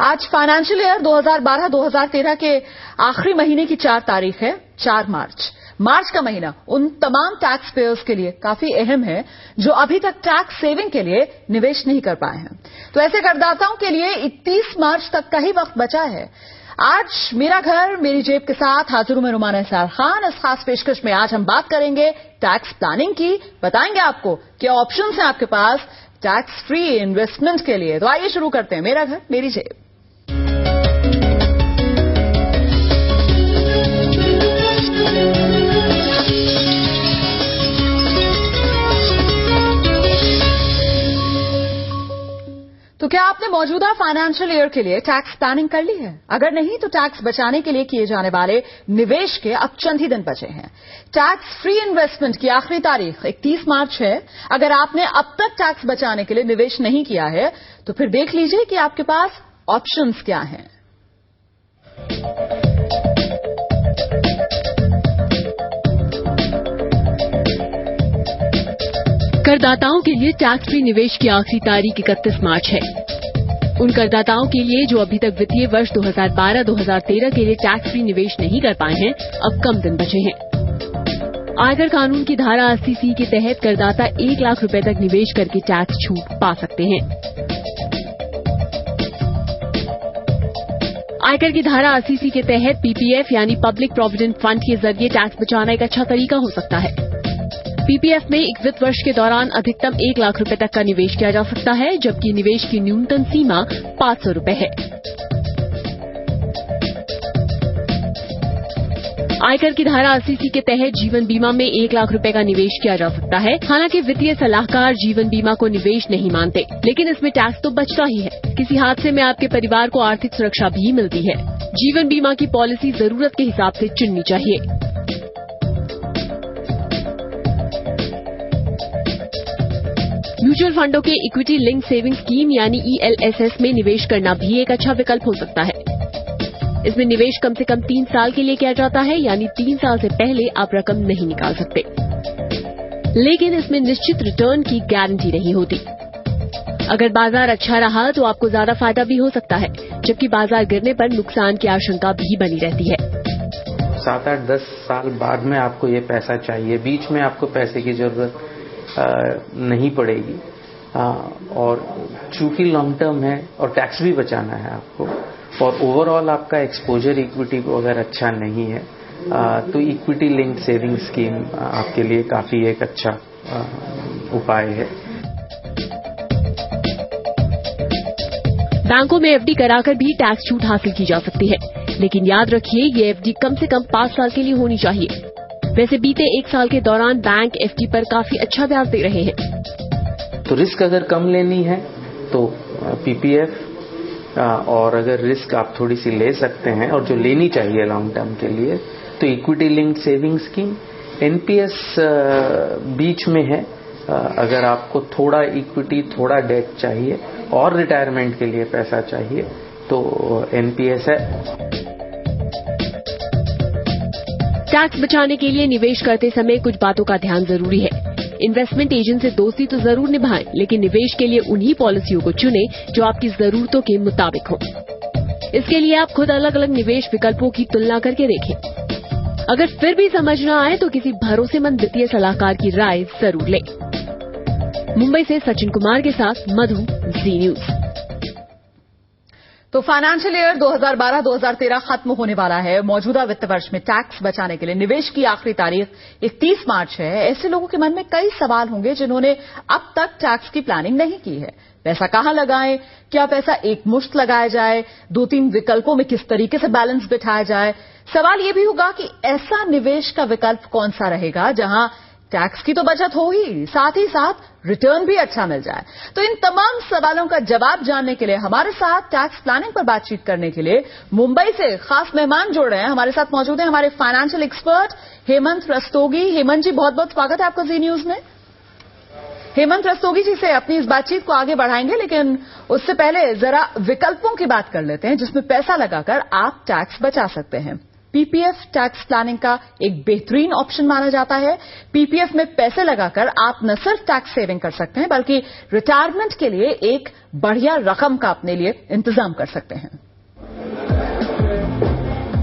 आज financial year 2012-2013 के आखिरी महीने की 4 तारीख है, 4 मार्च। मार्च का महीना उन तमाम टैक्स पेयर्स के लिए काफी अहम है जो अभी तक टैक्स सेविंग के लिए निवेश नहीं कर पाए हैं। तो ऐसे करदाताओं के लिए 31 मार्च तक का ही वक्त बचा है। आज मेरा घर मेरी जेब के साथ हाजिर हूं मैं रुमाना निसार खान। इस खास पेशकश में आज हम बात करेंगे टैक्स प्लानिंग की। बताएंगे आपको क्या ऑप्शंस हैं आपके पास टैक्स फ्री इन्वेस्टमेंट के लिए। तो आइए शुरू करते हैं मेरा घर मेरी जेब। तो क्या आपने मौजूदा फाइनेंशियल ईयर के लिए टैक्स प्लानिंग कर ली है? अगर नहीं तो टैक्स बचाने के लिए किए जाने वाले निवेश के अब चंद ही दिन बचे हैं। टैक्स फ्री इन्वेस्टमेंट की आखिरी तारीख 31 मार्च है। अगर आपने अब तक टैक्स बचाने के लिए निवेश नहीं किया है तो फिर देख लीजिए कि आपके पास ऑप्शंस क्या हैं। करदाताओं के लिए टैक्स फ्री निवेश की आखिरी तारीख 31 मार्च है। उन करदाताओं के लिए जो अभी तक वित्तीय वर्ष 2012-2013 के लिए टैक्स फ्री निवेश नहीं कर पाए हैं, अब कम दिन बचे हैं। आयकर कानून की धारा 80C के तहत करदाता 1 लाख रुपए तक निवेश करके टैक्स छूट पा सकते हैं। आयकर की धारा 80C के तहत पीपीएफ यानी पब्लिक प्रोविडेंट फंड के जरिए टैक्स बचाना एक अच्छा तरीका हो सकता है। पीपीएफ में एक वित्त वर्ष के दौरान अधिकतम 1 लाख रुपए तक का निवेश किया जा सकता है, जबकि निवेश की न्यूनतम सीमा 500 रुपए है। आयकर की धारा 80C के तहत जीवन बीमा में 1 लाख रुपए का निवेश किया जा सकता है। हालांकि वित्तीय सलाहकार जीवन बीमा को निवेश नहीं मानते, लेकिन इसमें टैक्स तो बचता ही है। किसी हादसे में आपके परिवार को आर्थिक सुरक्षा भी मिलती है। जीवन बीमा की पॉलिसी जरूरत के हिसाब से चुननी चाहिए। म्यूचुअल फंडों के इक्विटी लिंक सेविंग स्कीम यानी ELSS में निवेश करना भी एक अच्छा विकल्प हो सकता है। इसमें निवेश कम से कम 3 साल के लिए किया जाता है, यानी 3 साल से पहले आप रकम नहीं निकाल सकते। लेकिन इसमें निश्चित रिटर्न की गारंटी नहीं होती। अगर बाजार अच्छा रहा तो आपको ज्यादा फायदा भी हो सकता है, जबकि बाजार गिरने पर नुकसान की आशंका भी बनी रहती है। 7, 8, 10 साल बाद में आपको ये पैसा चाहिए, बीच में आपको पैसे की जरूरत नहीं पड़ेगी। और चूंकि लॉन्ग टर्म है और टैक्स भी बचाना है आपको, और ओवरऑल आपका एक्सपोजर इक्विटी को अगर अच्छा नहीं है तो इक्विटी लिंक्ड सेविंग स्कीम आपके लिए काफी एक अच्छा उपाय है। बैंकों में एफडी कराकर भी टैक्स छूट हासिल की जा सकती है, लेकिन याद रखिए ये एफडी कम से कम 5 साल के लिए होनी चाहिए। वैसे बीते 1 साल के दौरान बैंक एफडी पर काफी अच्छा ब्याज दे रहे हैं। तो रिस्क अगर कम लेनी है तो पीपीएफ, और अगर रिस्क आप थोड़ी सी ले सकते हैं और जो लेनी चाहिए लॉन्ग टर्म के लिए तो equity linked saving scheme. NPS बीच में है। अगर आपको थोड़ा इक्विटी थोड़ा डेट चाहिए और रिटायरमेंट के लिए पैसा चाहिए तो एनपीएस है। टैक्स बचाने के लिए निवेश करते समय कुछ बातों का ध्यान जरूरी है। इन्वेस्टमेंट एजेंट से दोस्ती तो जरूर निभाएं, लेकिन निवेश के लिए उन्हीं पॉलिसियों को चुनें जो आपकी जरूरतों के मुताबिक हो। इसके लिए आप खुद अलग अलग निवेश विकल्पों की तुलना करके देखें। अगर फिर भी समझ न आए तो किसी भरोसेमंद वित्तीय सलाहकार की राय जरूर लें। मुंबई से सचिन कुमार के साथ मधु, जी न्यूज। तो फाइनेंशियल ईयर 2012-2013 खत्म होने वाला है। मौजूदा वित्त वर्ष में टैक्स बचाने के लिए निवेश की आखिरी तारीख 31 मार्च है। ऐसे लोगों के मन में कई सवाल होंगे जिन्होंने अब तक टैक्स की प्लानिंग नहीं की है। पैसा कहां लगाएं? क्या पैसा एक मुश्त लगाया जाए? 2-3 विकल्पों में किस तरीके से बैलेंस बिठाया जाए? सवाल यह भी होगा कि ऐसा निवेश का विकल्प कौन सा रहेगा जहां टैक्स की तो बचत हो ही, साथ ही साथ रिटर्न भी अच्छा मिल जाए। तो इन तमाम सवालों का जवाब जानने के लिए हमारे साथ टैक्स प्लानिंग पर बातचीत करने के लिए मुंबई से खास मेहमान जुड़ रहे हैं। हमारे साथ मौजूद हैं हमारे फाइनेंशियल एक्सपर्ट हेमंत रस्तोगी। हेमंत जी, बहुत बहुत स्वागत है आपका जी न्यूज में। हेमंत रस्तोगी जी से अपनी इस बातचीत को आगे बढ़ाएंगे, लेकिन उससे पहले जरा विकल्पों की बात कर लेते हैं जिसमें पैसा लगाकर आप टैक्स बचा सकते हैं। पीपीएफ टैक्स प्लानिंग का एक बेहतरीन ऑप्शन माना जाता है। पीपीएफ में पैसे लगाकर आप न सिर्फ टैक्स सेविंग कर सकते हैं बल्कि रिटायरमेंट के लिए एक बढ़िया रकम का अपने लिए इंतजाम कर सकते हैं।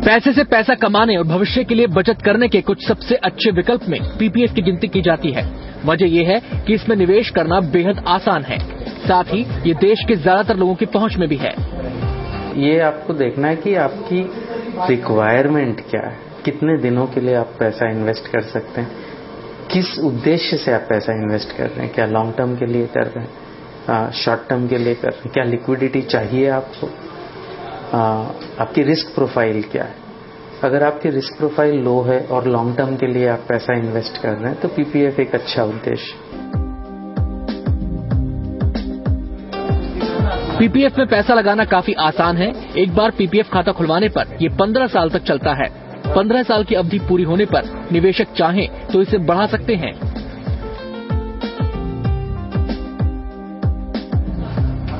पैसे से पैसा कमाने और भविष्य के लिए बचत करने के कुछ सबसे अच्छे विकल्प में पीपीएफ की गिनती की जाती है। वजह यह है कि इसमें निवेश करना बेहद आसान है, साथ ही ये देश के ज्यादातर लोगों की पहुंच में भी है। ये आपको देखना है कि आपकी रिक्वायरमेंट क्या है, कितने दिनों के लिए आप पैसा इन्वेस्ट कर सकते हैं, किस उद्देश्य से आप पैसा इन्वेस्ट कर रहे हैं, क्या लॉन्ग टर्म के लिए कर रहे हैं, शॉर्ट टर्म के लिए कर रहे हैं, क्या लिक्विडिटी चाहिए आपको, आपकी रिस्क प्रोफाइल क्या है। अगर आपकी रिस्क प्रोफाइल लो है और लॉन्ग टर्म के लिए आप पैसा इन्वेस्ट कर रहे हैं तो पीपीएफ एक अच्छा उद्देश्य। पीपीएफ में पैसा लगाना काफी आसान है। एक बार पीपीएफ खाता खुलवाने पर ये 15 साल तक चलता है। 15 साल की अवधि पूरी होने पर निवेशक चाहें तो इसे बढ़ा सकते हैं।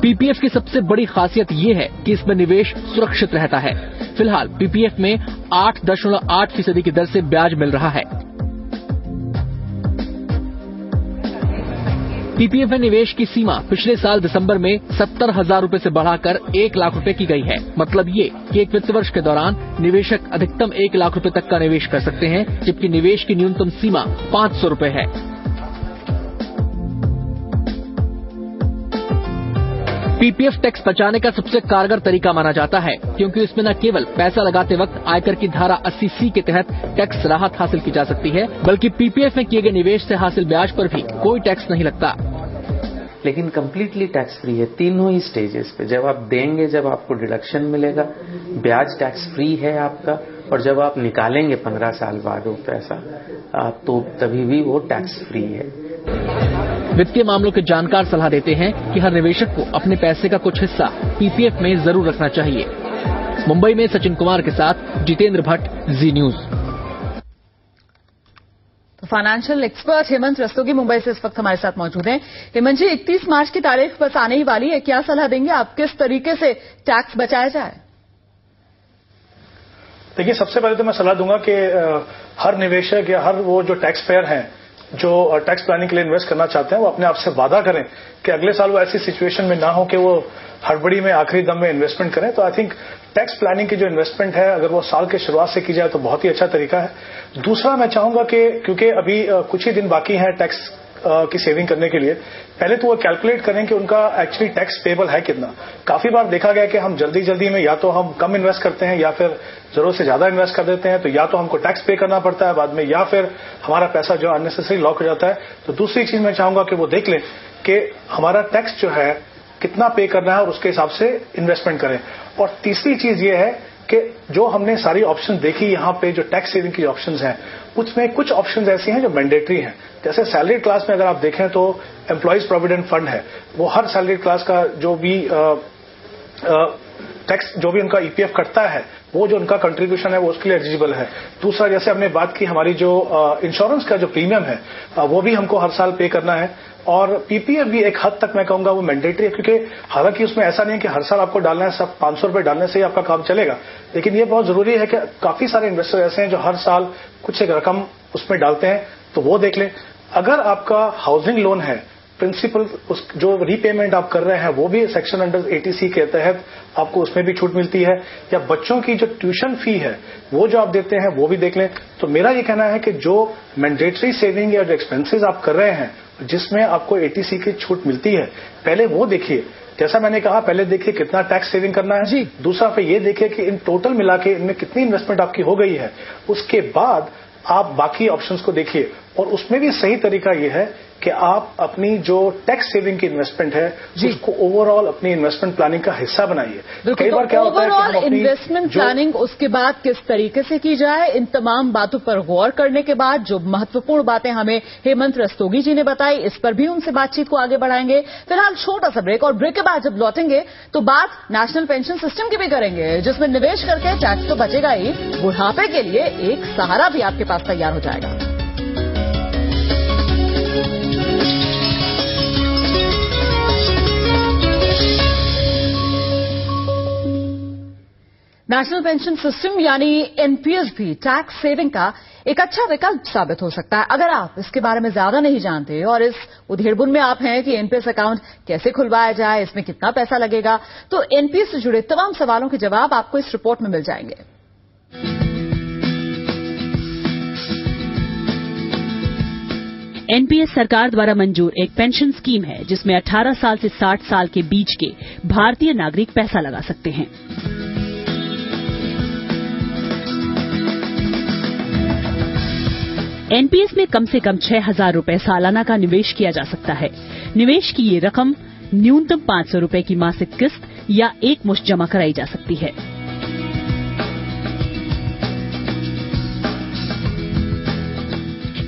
पीपीएफ की सबसे बड़ी खासियत ये है कि इसमें निवेश सुरक्षित रहता है। फिलहाल पीपीएफ में 8.8% की दर से ब्याज मिल रहा है। पीपीएफ में निवेश की सीमा पिछले साल दिसंबर में 70,000 रूपये से बढ़ाकर 1 लाख रूपये की गई है। मतलब ये कि एक वित्त वर्ष के दौरान निवेशक अधिकतम 1 लाख रूपये तक का निवेश कर सकते हैं, जबकि निवेश की न्यूनतम सीमा 500 रूपये है। पीपीएफ टैक्स बचाने का सबसे कारगर तरीका माना जाता है, क्योंकि इसमें न केवल पैसा लगाते वक्त आयकर की धारा 80C के तहत टैक्स राहत हासिल की जा सकती है, बल्कि पीपीएफ में किए गए निवेश से हासिल ब्याज पर भी कोई टैक्स नहीं लगता। लेकिन कंप्लीटली टैक्स फ्री है तीनों ही स्टेजेस पे। जब आप देंगे, जब आपको डिडक्शन मिलेगा, ब्याज टैक्स फ्री है आपका, और जब आप निकालेंगे 15 साल बाद वो पैसा तो तभी भी वो टैक्स फ्री है। वित्तीय मामलों के जानकार सलाह देते हैं कि हर निवेशक को अपने पैसे का कुछ हिस्सा पीपीएफ में जरूर रखना चाहिए। मुंबई में सचिन कुमार के साथ Jitendra Bhatt, Zee News. Financial expert Hemant Rastogi Mumbai से इस वक्त हमारे साथ मौजूद हैं। हेमंत जी, 31 मार्च की तारीख बस आने ही वाली है, क्या सलाह देंगे आप, किस तरीके से टैक्स बचाया जाए? देखिए, सबसे पहले तो मैं सलाह दूंगा कि हर निवेशक या हर वो जो टैक्स पेयर हैं जो टैक्स प्लानिंग के लिए इन्वेस्ट करना चाहते हैं, वो अपने आप से वादा करें कि अगले साल वो ऐसी सिचुएशन में ना हो कि वो हड़बड़ी में आखिरी दम में इन्वेस्टमेंट करें। तो आई थिंक टैक्स प्लानिंग की जो इन्वेस्टमेंट है, अगर वो साल के शुरुआत से की जाए तो बहुत ही अच्छा तरीका है। दूसरा, मैं चाहूंगा कि क्योंकि अभी कुछ ही दिन बाकी हैं टैक्स की सेविंग करने के लिए, पहले तो वो कैलकुलेट करें कि उनका एक्चुअली टैक्स पेबल है कितना। काफी बार देखा गया कि हम जल्दी में या तो हम कम इन्वेस्ट करते हैं या फिर जरूरत से ज्यादा इन्वेस्ट कर देते हैं, तो या तो हमको टैक्स पे करना पड़ता है बाद में, या फिर हमारा पैसा जो अननेसेसरी लॉक हो जाता है। तो दूसरी चीज मैं चाहूंगा कि वो देख लें कि हमारा टैक्स जो है कितना पे करना है और उसके हिसाब से इन्वेस्टमेंट करें। और तीसरी चीज ये है कि जो हमने सारी ऑप्शन देखी यहाँ पे, जो टैक्स सेविंग की ऑप्शंस हैं, उसमें कुछ ऑप्शंस ऐसी हैं जो मैंडेटरी हैं। जैसे सैलरी क्लास में अगर आप देखें तो एम्प्लॉइज प्रोविडेंट फंड है, वो हर सैलरी क्लास का जो भी टैक्स जो भी उनका ईपीएफ कटता है, वो जो उनका कंट्रीब्यूशन है वो उसके लिए एलिजिबल है। दूसरा, जैसे हमने बात की हमारी जो इंश्योरेंस का जो प्रीमियम है वो भी हमको हर साल पे करना है। और पीपीएफ भी एक हद तक मैं कहूंगा वो मैंडेटरी है, क्योंकि हालांकि उसमें ऐसा नहीं है कि हर साल आपको डालना है, सब 500 रुपए डालने से ही आपका काम चलेगा। लेकिन ये बहुत जरूरी है कि काफी सारे इन्वेस्टर ऐसे हैं जो हर साल कुछ एक रकम उसमें डालते हैं, तो वो देख लें। अगर आपका हाउसिंग लोन है, प्रिंसिपल जो रीपेमेंट आप कर रहे हैं वो भी सेक्शन अंडर 80C के तहत आपको उसमें भी छूट मिलती है, या बच्चों की जो ट्यूशन फी है वो जो आप देते हैं वो भी देख लें। तो मेरा ये कहना है कि जो मैंडेटरी सेविंग या जो एक्सपेंसेस आप कर रहे हैं जिसमें आपको 80C की छूट मिलती है, पहले वो देखिए। जैसा मैंने कहा, पहले देखिए कितना टैक्स सेविंग करना है जी। दूसरा, फिर ये देखिए कि इन टोटल मिला के इनमें कितनी इन्वेस्टमेंट आपकी हो गई है। उसके बाद आप बाकी ऑप्शंस को देखिए, और उसमें भी सही तरीका ये है कि आप अपनी जो टैक्स सेविंग की इन्वेस्टमेंट है उसको ओवरऑल अपनी इन्वेस्टमेंट प्लानिंग का हिस्सा बनाइए। कई बार क्या होता है कि हम अपनी इन्वेस्टमेंट प्लानिंग उसके बाद किस तरीके से की जाए, इन तमाम बातों पर गौर करने के बाद जो महत्वपूर्ण बातें हमें हेमंत रस्तोगी जी ने बताई, इस पर भी उनसे बातचीत को आगे बढ़ाएंगे। फिलहाल छोटा सा ब्रेक, और ब्रेक के बाद जब लौटेंगे तो बात नेशनल पेंशन सिस्टम की भी करेंगे, जिसमें निवेश करके टैक्स तो बचेगा ही, बुढ़ापे के लिए एक सहारा भी आपके पास तैयार हो जाएगा। नेशनल पेंशन सिस्टम यानी एनपीएस भी टैक्स सेविंग का एक अच्छा विकल्प साबित हो सकता है। अगर आप इसके बारे में ज्यादा नहीं जानते और इस उधेड़बुन में आप हैं कि एनपीएस अकाउंट कैसे खुलवाया जाए, इसमें कितना पैसा लगेगा, तो एनपीएस से जुड़े तमाम सवालों के जवाब आपको इस रिपोर्ट में मिल जाएंगे। एनपीएस सरकार द्वारा मंजूर एक पेंशन स्कीम है जिसमें 18 साल से 60 साल के बीच के भारतीय नागरिक पैसा लगा सकते हैं। एनपीएस में कम से कम 6,000 रुपए सालाना का निवेश किया जा सकता है। निवेश की ये रकम न्यूनतम 500 रुपए की मासिक किस्त या एक मुश्त जमा कराई जा सकती है।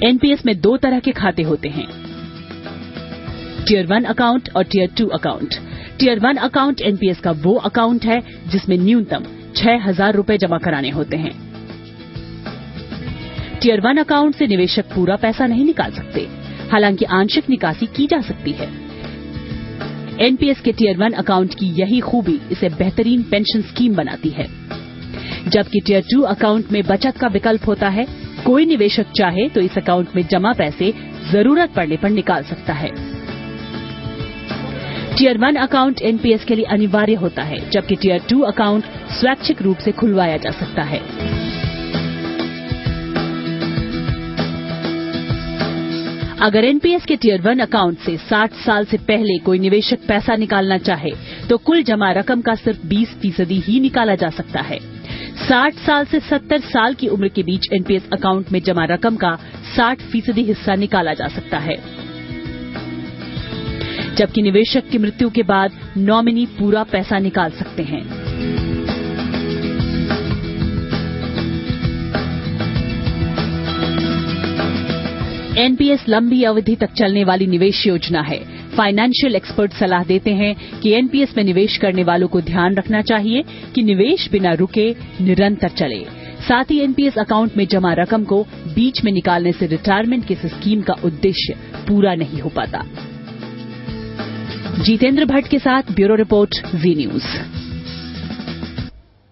एनपीएस में 2 तरह के खाते होते हैं, टियर 1 अकाउंट और tier 2 account. Tier 1 account NPS का वो अकाउंट है जिसमें न्यूनतम 6,000 रुपए जमा कराने होते हैं। टियर 1 अकाउंट से निवेशक पूरा पैसा नहीं निकाल सकते, हालांकि आंशिक निकासी की जा सकती है। एनपीएस के टियर 1 अकाउंट की यही खूबी इसे बेहतरीन पेंशन स्कीम बनाती है। जबकि टियर 2 अकाउंट में बचत का विकल्प होता है। कोई निवेशक चाहे तो इस अकाउंट में जमा पैसे जरूरत पड़ने पर निकाल सकता है। टियर 1 अकाउंट एनपीएस के लिए अनिवार्य होता है, जबकि टियर 2 अकाउंट स्वैच्छिक रूप से खुलवाया जा सकता है। अगर एनपीएस के टियर 1 अकाउंट से 60 साल से पहले कोई निवेशक पैसा निकालना चाहे तो कुल जमा रकम का सिर्फ 20% ही निकाला जा सकता है। 60 साल से 70 साल की उम्र के बीच एनपीएस अकाउंट में जमा रकम का 60% हिस्सा निकाला जा सकता है, जबकि निवेशक की मृत्यु के बाद नॉमिनी पूरा पैसा निकाल सकते हैं। एनपीएस लंबी अवधि तक चलने वाली निवेश योजना है। फाइनेंशियल एक्सपर्ट सलाह देते हैं कि एनपीएस में निवेश करने वालों को ध्यान रखना चाहिए कि निवेश बिना रुके निरंतर चले। साथ ही एनपीएस अकाउंट में जमा रकम को बीच में निकालने से रिटायरमेंट की स्कीम का उद्देश्य पूरा नहीं हो पाता। जितेंद्र भट्ट के साथ bureau report, Zee News.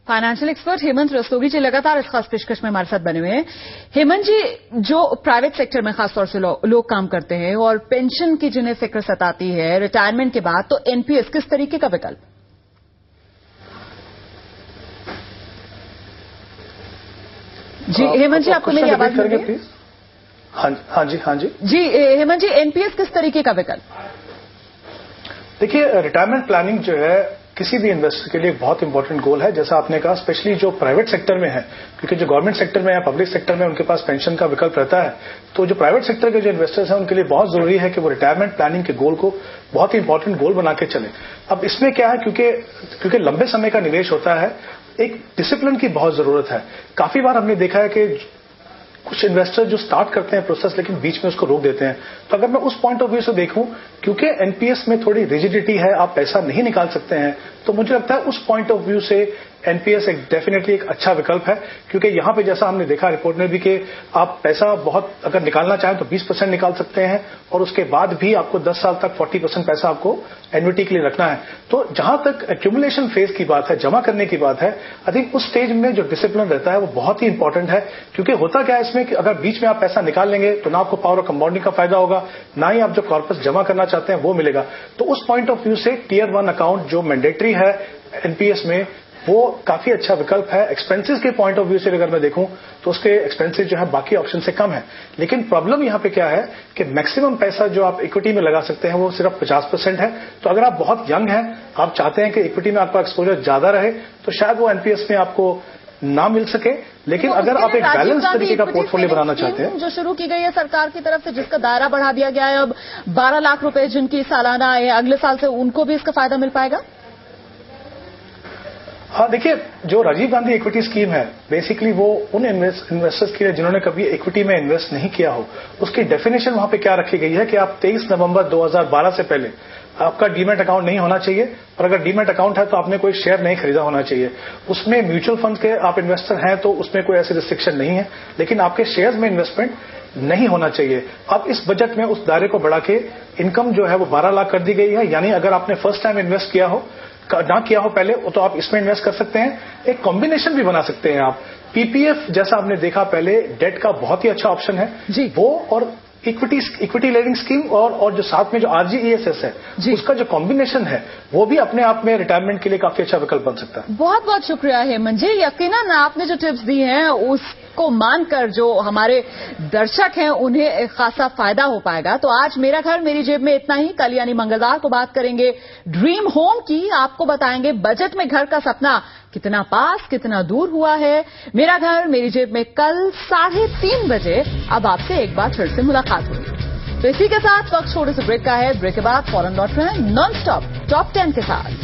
Financial expert Hemant Rastogi ji लगातार इस खास पेशकश में हमारे साथ बने हुए हैं। हेमंत जी, जो प्राइवेट सेक्टर में खासतौर से लोग काम करते हैं और पेंशन की जिन्हें फिक्र सताती है रिटायरमेंट के बाद, तो एनपीएस किस तरीके का विकल्प? जी हेमंत जी, आपको मेरी आवाज मिल रही है? हाँ जी जी हेमंत जी, एनपीएस किस तरीके का विकल्प? देखिए, रिटायरमेंट प्लानिंग जो है किसी भी इन्वेस्टर के लिए बहुत इंपॉर्टेंट गोल है। जैसा आपने कहा, स्पेशली जो प्राइवेट सेक्टर में है, क्योंकि जो गवर्नमेंट सेक्टर में या पब्लिक सेक्टर में उनके पास पेंशन का विकल्प रहता है, तो जो प्राइवेट सेक्टर के जो इन्वेस्टर्स हैं उनके लिए बहुत जरूरी है कि वो रिटायरमेंट प्लानिंग के गोल को बहुत ही इंपॉर्टेंट गोल बना के चले। अब इसमें क्या है, क्योंकि लंबे समय का निवेश होता है, एक डिसिप्लिन की बहुत जरूरत है। काफी बार हमने देखा है कि कुछ इन्वेस्टर जो स्टार्ट करते हैं प्रोसेस लेकिन बीच में उसको रोक देते हैं। तो अगर मैं उस पॉइंट ऑफ व्यू से देखूं, क्योंकि एनपीएस में थोड़ी रिजिडिटी है, आप पैसा नहीं निकाल सकते हैं, तो मुझे लगता है उस पॉइंट ऑफ व्यू से एनपीएस एक डेफिनेटली एक अच्छा विकल्प है। क्योंकि यहां पे जैसा हमने देखा रिपोर्ट में भी कि आप पैसा बहुत अगर निकालना चाहें तो 20% निकाल सकते हैं और उसके बाद भी आपको 10 साल तक 40% पैसा आपको एन्युटी के लिए रखना है। तो जहां तक एक्यूमुलेशन फेज की बात है, जमा करने की बात है, आई थिंक उस स्टेज में जो डिसिप्लिन रहता है वो बहुत ही इंपॉर्टेंट है। क्योंकि होता क्या है इसमें कि अगर बीच में आप पैसा निकाल लेंगे तो ना आपको पावर ऑफ कंपाउंडिंग का फायदा होगा, ना ही आप जो कॉर्पस जमा करना चाहते हैं वो मिलेगा। तो उस पॉइंट ऑफ व्यू से टियर 1 अकाउंट जो मैंडेटरी है एनपीएस में, वो काफी अच्छा विकल्प है। एक्सपेंसेस के पॉइंट ऑफ व्यू से अगर मैं देखूं तो उसके एक्सपेंसेस जो है बाकी ऑप्शन से कम है। लेकिन प्रॉब्लम यहां पे क्या है कि मैक्सिमम पैसा जो आप इक्विटी में लगा सकते हैं वो सिर्फ 50% है। तो अगर आप बहुत यंग हैं, आप चाहते हैं कि इक्विटी में आपका एक्सपोजर ज्यादा रहे, तो शायद वो एनपीएस में आपको ना मिल सके। लेकिन तो अगर आप एक बैलेंस तरीके का पोर्टफोलियो बनाना चाहते हैं, जो शुरू की गई है सरकार की तरफ से, जिसका दायरा बढ़ा दिया गया है, अब 12 लाख रुपए जिनकी सालाना है, अगले साल से उनको भी इसका फायदा मिल पाएगा? हाँ, देखिए, जो राजीव गांधी इक्विटी स्कीम है बेसिकली वो उन इन्वेस्टर्स के लिए जिन्होंने कभी इक्विटी में इन्वेस्ट नहीं किया हो। उसकी डेफिनेशन वहां पे क्या रखी गई है कि आप 23 नवंबर 2012 से पहले आपका डीमैट अकाउंट नहीं होना चाहिए, और अगर डीमैट अकाउंट है तो आपने कोई शेयर नहीं खरीदा होना चाहिए। उसमें म्यूचुअल फंड के आप इन्वेस्टर हैं तो उसमें कोई ऐसी रिस्ट्रिक्शन नहीं है, लेकिन आपके शेयर्स में इन्वेस्टमेंट नहीं होना चाहिए। अब इस बजट में उस दायरे को बढ़ा के इनकम जो है वो 12 लाख कर दी गई है। यानी अगर आपने फर्स्ट टाइम इन्वेस्ट किया हो ना किया हो पहले, तो आप इसमें इन्वेस्ट कर सकते हैं। एक कॉम्बिनेशन भी बना सकते हैं आप। पीपीएफ जैसा आपने देखा पहले, डेट का बहुत ही अच्छा ऑप्शन है जी। वो, और इक्विटी लेंडिंग स्कीम और जो साथ में जो आरजीईएसएस है, उसका जो कॉम्बिनेशन है वो भी अपने आप में रिटायरमेंट के लिए काफी अच्छा विकल्प बन सकता है। बहुत बहुत शुक्रिया हेमंत जी। यकीनन आपने जो टिप्स दी हैं उसको मानकर जो हमारे दर्शक हैं उन्हें एक खासा फायदा हो पाएगा। तो आज मेरा घर मेरी जेब में इतना ही। कल यानी मंगलवार को बात करेंगे ड्रीम होम की। आपको बताएंगे बजट में घर का सपना कितना पास कितना दूर हुआ है। मेरा घर मेरी जेब में कल 3:30 बजे अब आपसे एक बार फिर से मुलाकात होगी। तो इसी के साथ वक्त छोटे से ब्रेक का है। ब्रेक के बाद फौरन लौट रहे हैं नॉन स्टॉप टॉप 10 के साथ।